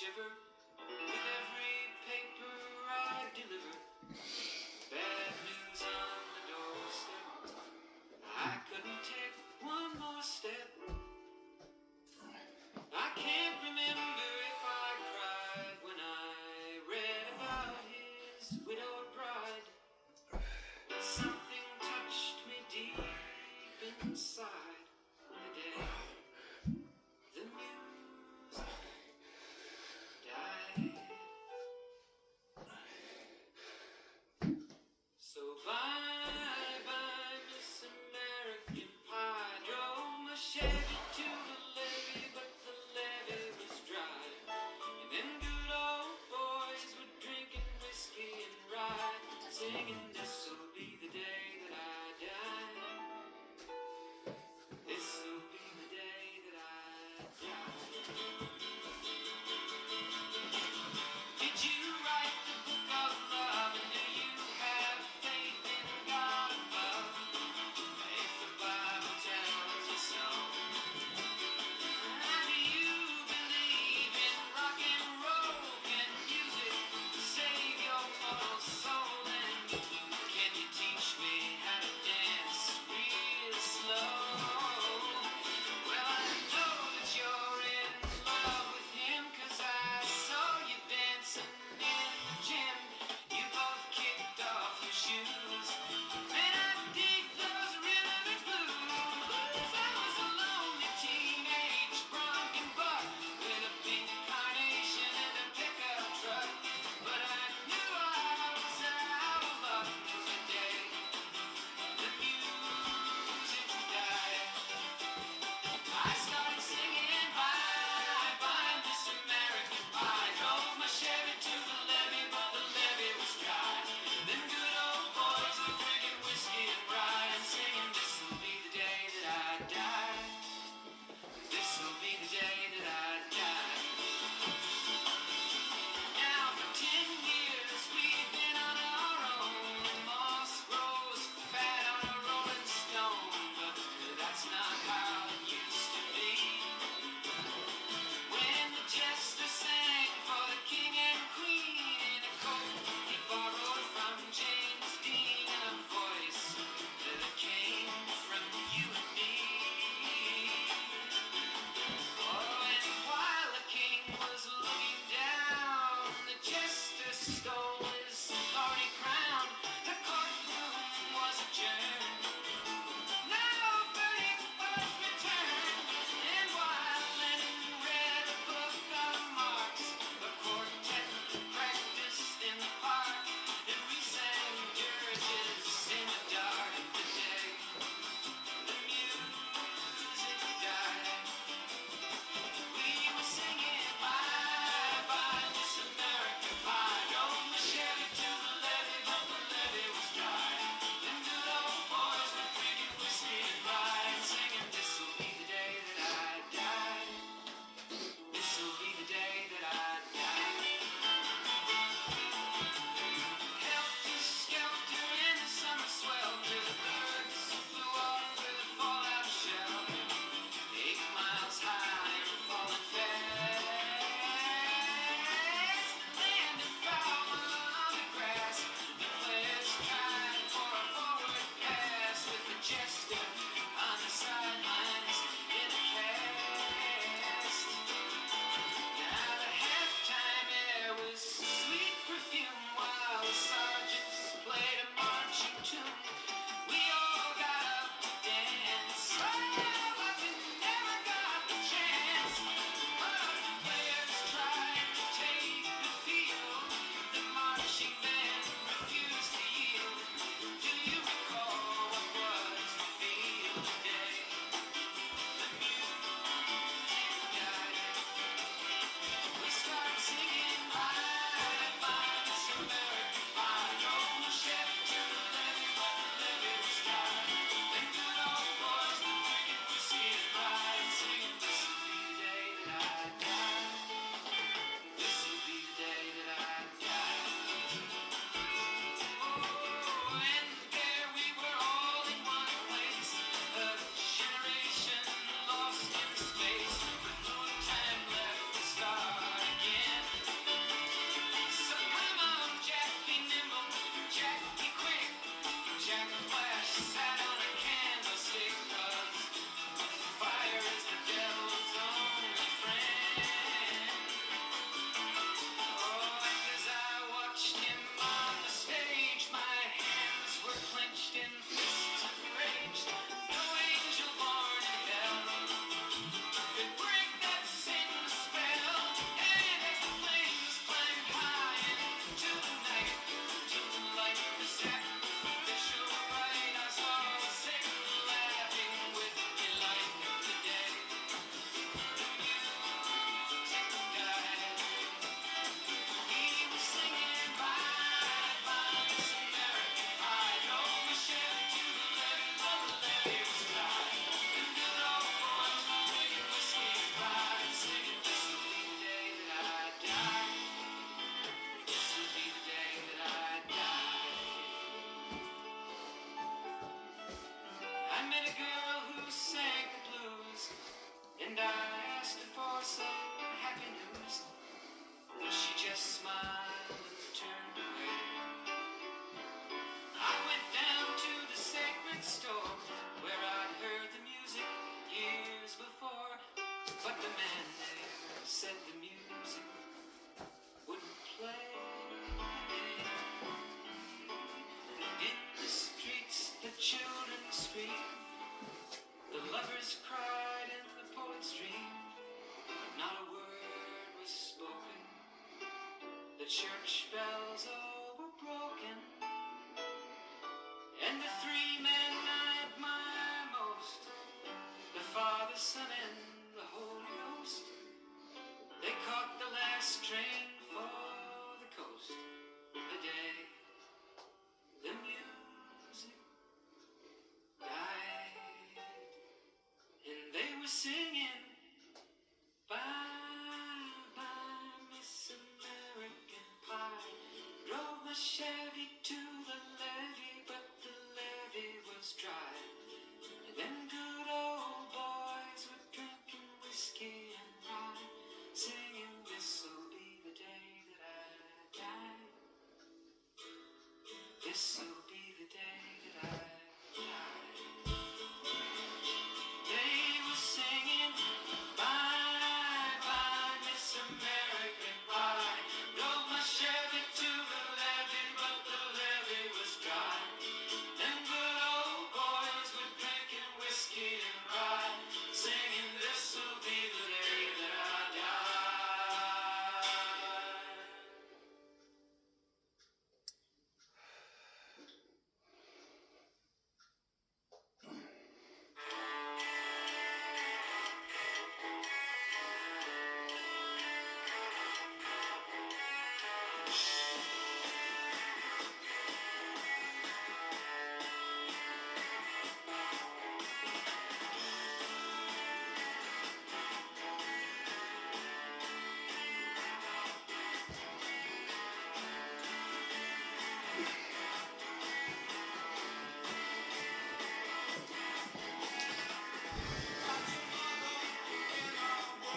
shiver with every paper I deliver. Bad news on the doorstep. I couldn't take one more step. I can't remember if I cried when I read about his widowed bride. Something touched me deep inside the day the music died. So bye-bye, Miss American Pie. Drove my Chevy to the levee, but the levee was dry. And them good old boys were drinking whiskey and rye, singing, this'll be the day that I die. This'll be the day that I die. Did you write the book of love, and do you have faith in God above? If the Bible tells you so. Do you believe in rock and roll? Can music save your mortal soul? And can you teach me how to dance real slow? Well, I know that you're in love with him, 'cause I saw you dancing in the gym. You both kicked off your shoes. Man, I dig those rhythm and blues. I was a lonely teenage Bronco buck with a pink carnation and a pickup truck. But I knew I was out of luck the day the music died. I started singing bye-bye, Miss American Pie. Drove my Chevy to the levee, but the levee was dry. Them good old boys were drinking whiskey and rye and singing, this'll be the day that I die. This'll be the day that I die. Now for 10 years we've been on our own. Moss grows fat on a rolling stone, but that's not how it used to be. When the jester sang for the king and queen in a coat he borrowed from James Dean, and a voice that came from you and me. Oh, and while the king was looking down, the jester stole his thorny crown. The courtroom was adjourned. No verdict was returned. And while Lennon read a book of Marx, the quartet practiced in the park, and we sang dirges in the dark of the day the music died. We were singing bye-bye, Miss American Pie. Drove my Chevy to the levee, but the levee was dry. Them good old boys were drinking whiskey and rye and singing, this'll be the day that I die. This'll be the day that I die. Helter-skelter in the summer swelter, the birds flew off with a fallout shelter. 8 miles high and falling fast. Landed foul on the grass. The players tried for a forward pass with the jester on the sidelines in a cast. Now the halftime air was sweet perfume while the sergeants played a marching tune. We all got up to dance. Oh, but we never got the chance. But the players tried to take the field. The marching band refused to yield. Do you recall what was the feel today the music died? We started singing bye-bye, Miss American Pie. Drove my Chevy to the levee, but the levee was dry. Them good old boys were drinking whiskey and rye and singing, this'll be the day that I die. This'll be the day that I die. Oh, and there we were all in one place, a generation lost in space, with no time left to start again. church bells all were broken, and the three men I admire most, the Father, Son, and the Holy Ghost, they caught the last train for the coast. The day the music died, and they were singing, "Bye, bye, Miss American Pie." Drove my Chevy to the levee, but the levee was dry.